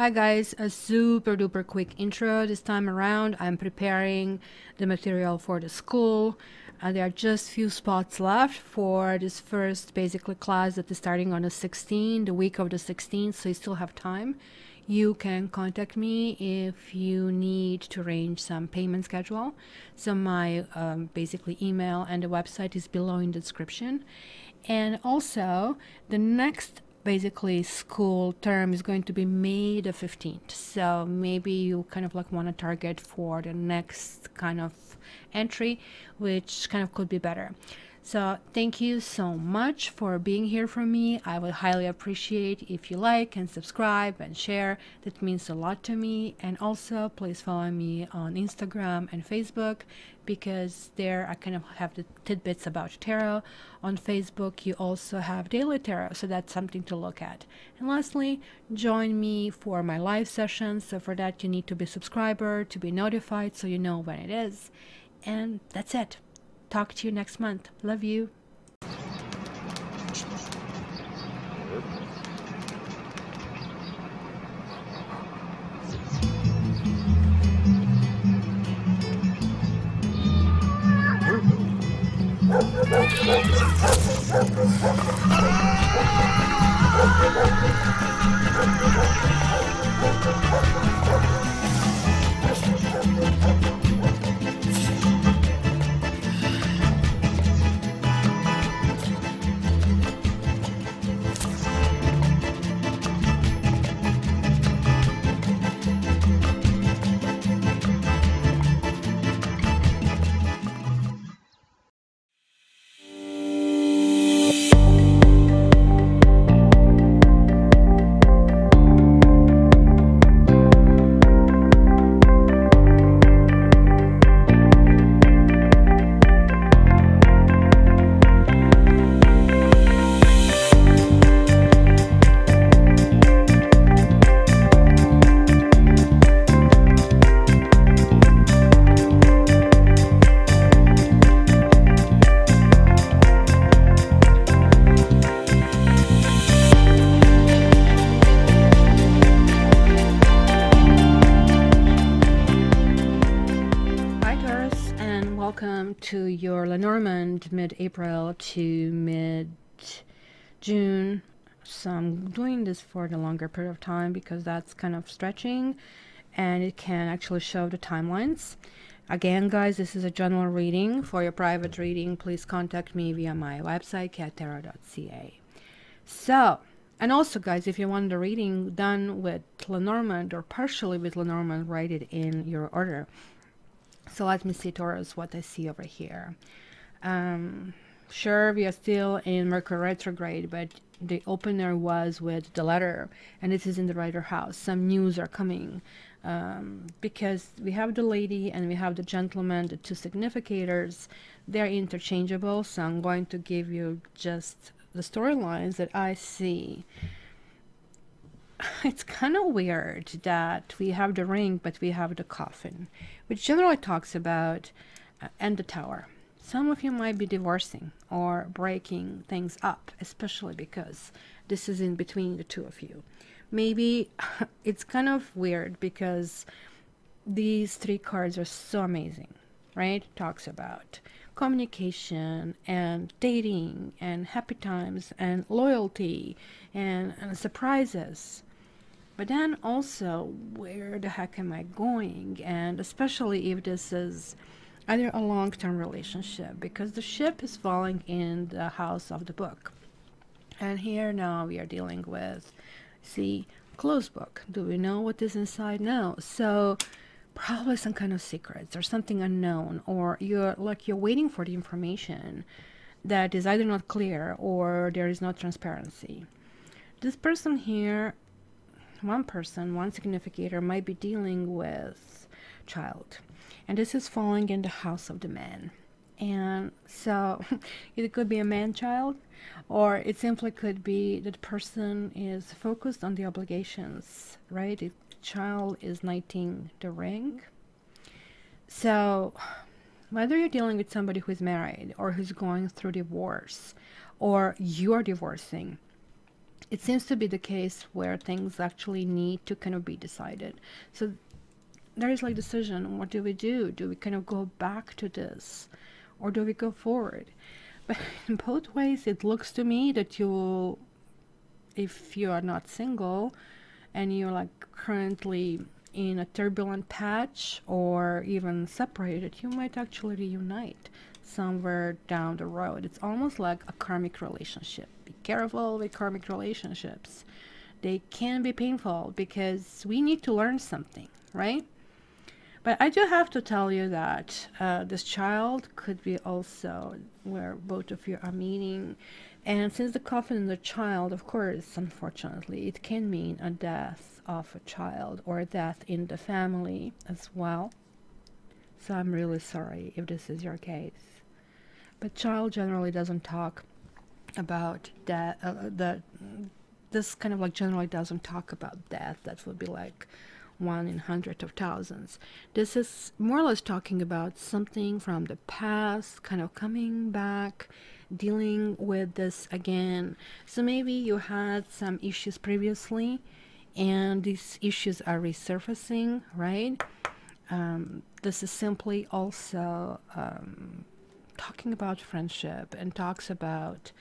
Hi guys, a super duper quick intro this time around. I'm preparing the material for the school. There are just few spots left for this first basically class that is starting on the 16th, the week of the 16th, so you still have time. You can contact me if you need to arrange some payment schedule. So my basically email and the website is below in the description. And also the next basically school term is going to be May the 15th, so maybe you kind of like want to target for the next kind of entry, which kind of could be better. So thank you so much for being here for me. I would highly appreciate if you like and subscribe and share. That means a lot to me. And also please follow me on Instagram and Facebook, because there I kind of have the tidbits about tarot. On Facebook you also have daily tarot, so that's something to look at. And lastly, join me for my live sessions. So for that you need to be a subscriber to be notified so you know when it is. And that's it. Talk to you next month. Love you. Welcome to your Lenormand mid-April to mid-June. So I'm doing this for the longer period of time because that's kind of stretching and it can actually show the timelines. Again guys, this is a general reading. For your private reading, please contact me via my website cattarot.ca. So, and also guys, if you want the reading done with Lenormand or partially with Lenormand, write it in your order. So let me see, Taurus, what I see over here. Sure, we are still in Mercury Retrograde, but the opener was with the letter, and this is in the writer house. Some news are coming, because we have the lady and we have the gentleman, the two significators. They're interchangeable, so I'm going to give you just the storylines that I see. It's kind of weird that we have the ring, but we have the coffin, which generally talks about and the tower. Some of you might be divorcing or breaking things up, especially because this is in between the two of you. Maybe it's kind of weird because these three cards are so amazing, right? Talks about communication and dating and happy times and loyalty and surprises. But then also, where the heck am I going? And especially if this is either a long-term relationship, because the ship is falling in the house of the book. And here now we are dealing with, see, closed book. Do we know what is inside? No. So probably some kind of secrets or something unknown, or you're waiting for the information that is either not clear or there is no transparency. This person here, one person, one significator, might be dealing with child, and this is falling in the house of the man. And so it could be a man-child, or it simply could be that the person is focused on the obligations, right? The child is knighting the ring. So whether you're dealing with somebody who is married or who's going through divorce, or you're divorcing, it seems to be the case where things actually need to kind of be decided. So there is like decision. What do we do? Do we kind of go back to this, or do we go forward? But in both ways, it looks to me that you will, if you are not single and you're like currently in a turbulent patch or even separated, you might actually reunite somewhere down the road. It's almost like a karmic relationship. Be careful with karmic relationships. They can be painful because we need to learn something, right? But I do have to tell you that this child could be also where both of you are meeting. And since the coffin and the child, of course, unfortunately, it can mean a death of a child or a death in the family as well. So I'm really sorry if this is your case. But child generally doesn't talk about death. This kind of like generally doesn't talk about death. That would be like 1 in hundreds of thousands. This is more or less talking about something from the past, kind of coming back, dealing with this again. So maybe you had some issues previously, and these issues are resurfacing, right? This is simply also talking about friendship and talks about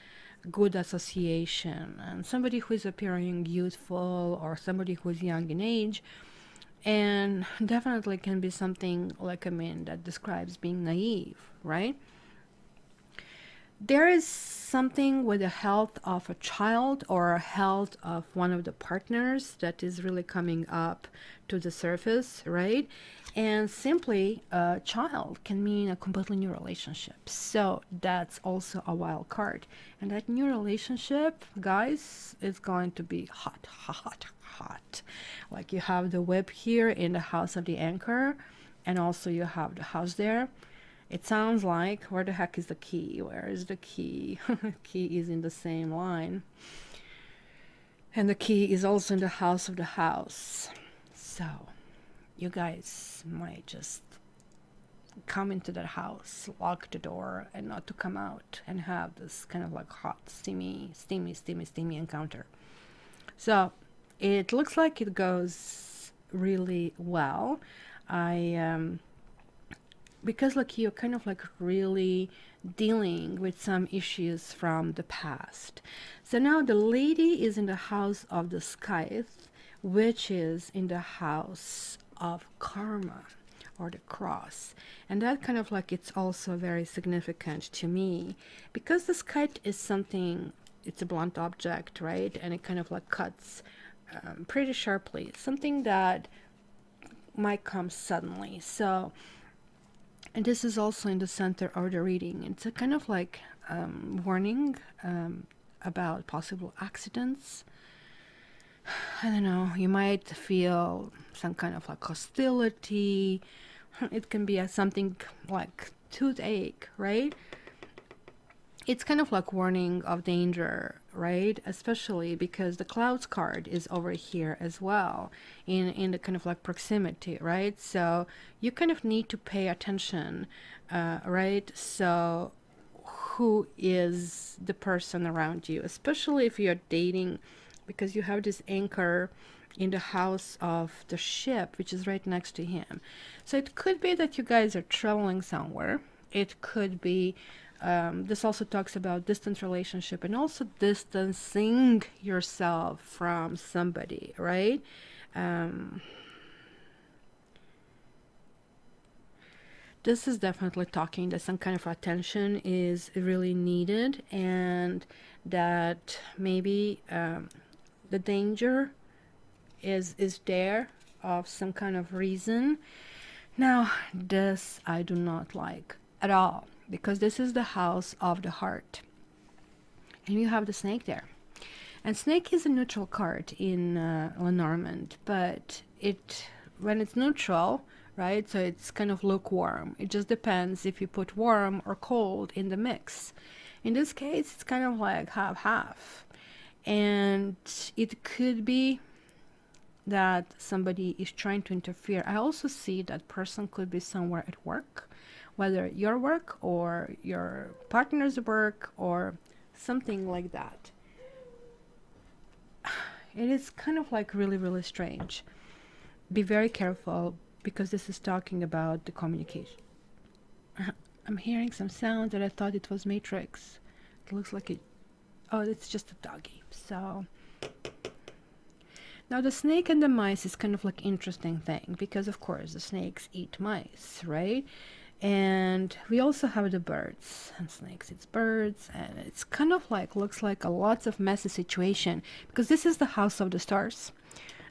good association and somebody who is appearing youthful or somebody who is young in age. And definitely can be something like a man that describes being naive, right? There is something with the health of a child or a health of one of the partners that is really coming up to the surface, right? And simply a child can mean a completely new relationship. So that's also a wild card. And that new relationship, guys, is going to be hot, hot, hot. Like you have the whip here in the house of the anchor, and also you have the house there. It sounds like, where the heck is the key? Where is the key? Key is in the same line. And the key is also in the house of the house. So you guys might just come into that house, lock the door, and not to come out and have this kind of like hot, steamy encounter. So it looks like it goes really well. Because like you're kind of like really dealing with some issues from the past. So now the lady is in the house of the scythe, which is in the house of karma or the cross. And that kind of like, it's also very significant to me because the scythe is something, it's a blunt object, right? And it kind of like cuts pretty sharply, something that might come suddenly. So, and this is also in the center of the reading. It's a kind of like warning about possible accidents. I don't know, you might feel some kind of like hostility. It can be something like toothache, right? It's kind of like warning of danger, right? Especially because the clouds card is over here as well in the kind of like proximity, right? So you kind of need to pay attention, right? So who is the person around you, especially if you're dating, because you have this anchor in the house of the ship, which is right next to him. So it could be that you guys are traveling somewhere. It could be this also talks about distant relationship and also distancing yourself from somebody, right? This is definitely talking that some kind of attention is really needed, and that maybe the danger is there of some kind of reason. Now, this I do not like at all, because this is the house of the heart. And you have the snake there. And snake is a neutral card in Lenormand, but when it's neutral, right, so it's kind of lukewarm. It just depends if you put warm or cold in the mix. In this case, it's kind of like half-half. And it could be that somebody is trying to interfere. I also see that person could be somewhere at work, whether your work or your partner's work or something like that. It is kind of like really, really strange. Be very careful because this is talking about the communication. I'm hearing some sound that I thought it was Matrix. It looks like it. Oh, it's just a doggy. So now the snake and the mice is kind of like interesting thing because of course the snakes eat mice, right? And we also have the birds, and snakes eats birds, and it's kind of like looks like a lots of messy situation because this is the house of the stars.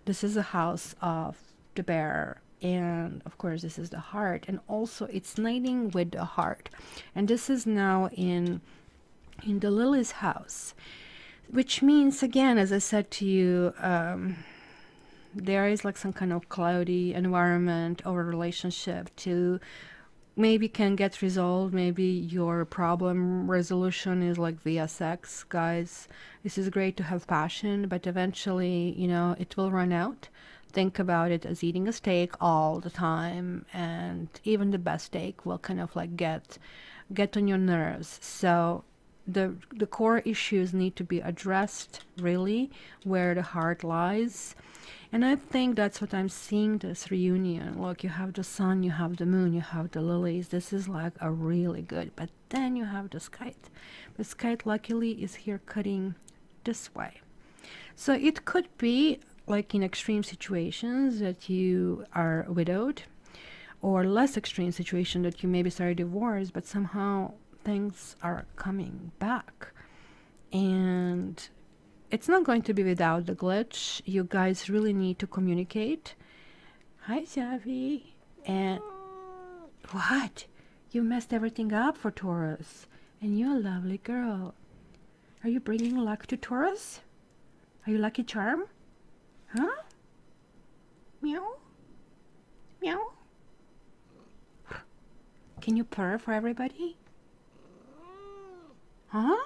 This is the house of the bear, and of course this is the heart, and also it's knighting with the heart, and this is now in the Lily's house, which means again, as I said to you, there is like some kind of cloudy environment or relationship to maybe can get resolved. Maybe your problem resolution is like via sex. Guys, this is great to have passion, but eventually, you know, it will run out. Think about it as eating a steak all the time, and even the best steak will kind of like get on your nerves. So the core issues need to be addressed, really, where the heart lies. And I think that's what I'm seeing, this reunion. Look, you have the sun, you have the moon, you have the lilies. This is like a really good. But then you have the kite. The kite luckily is here cutting this way. So it could be like in extreme situations that you are widowed, or less extreme situation that you maybe started divorced, but somehow things are coming back. And it's not going to be without the glitch. You guys really need to communicate. Hi, Savi. And what? You messed everything up for Taurus. And you're a lovely girl. Are you bringing luck to Taurus? Are you lucky charm? Huh? Meow? Meow? Can you purr for everybody? Huh?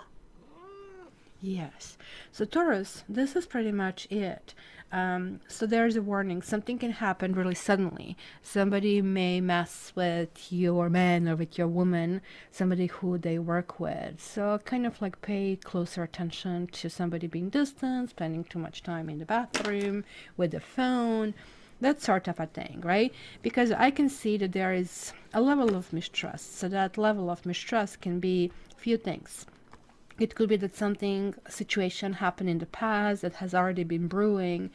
Yes. So Taurus, this is pretty much it. So there's a warning. Something can happen really suddenly. Somebody may mess with your man or with your woman, somebody who they work with. So kind of like pay closer attention to somebody being distant, spending too much time in the bathroom, with the phone, that sort of a thing, right? Because I can see that there is a level of mistrust. So that level of mistrust can be a few things. It could be that a situation happened in the past that has already been brewing,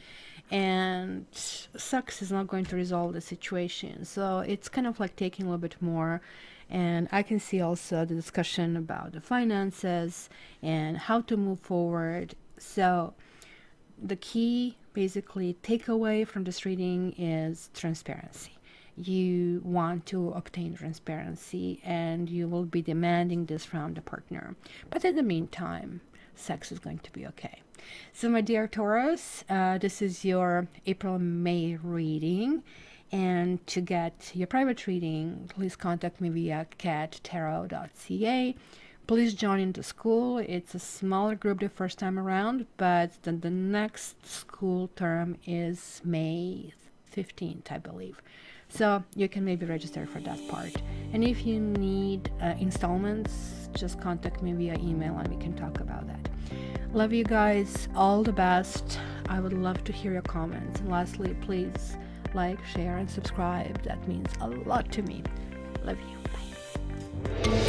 and sex is not going to resolve the situation. So it's kind of like taking a little bit more. And I can see also the discussion about the finances and how to move forward. So the key, basically, takeaway from this reading is transparency. You want to obtain transparency, and you will be demanding this from the partner. But in the meantime, sex is going to be okay. So my dear Taurus, this is your April-May reading. And to get your private reading, please contact me via cattarot.ca. Please join into school. It's a smaller group the first time around, but then the next school term is May 15th, I believe. So you can maybe register for that part. And if you need installments, just contact me via email and we can talk about that. Love you guys. All the best. I would love to hear your comments. And lastly, please like, share, and subscribe. That means a lot to me. Love you. Bye.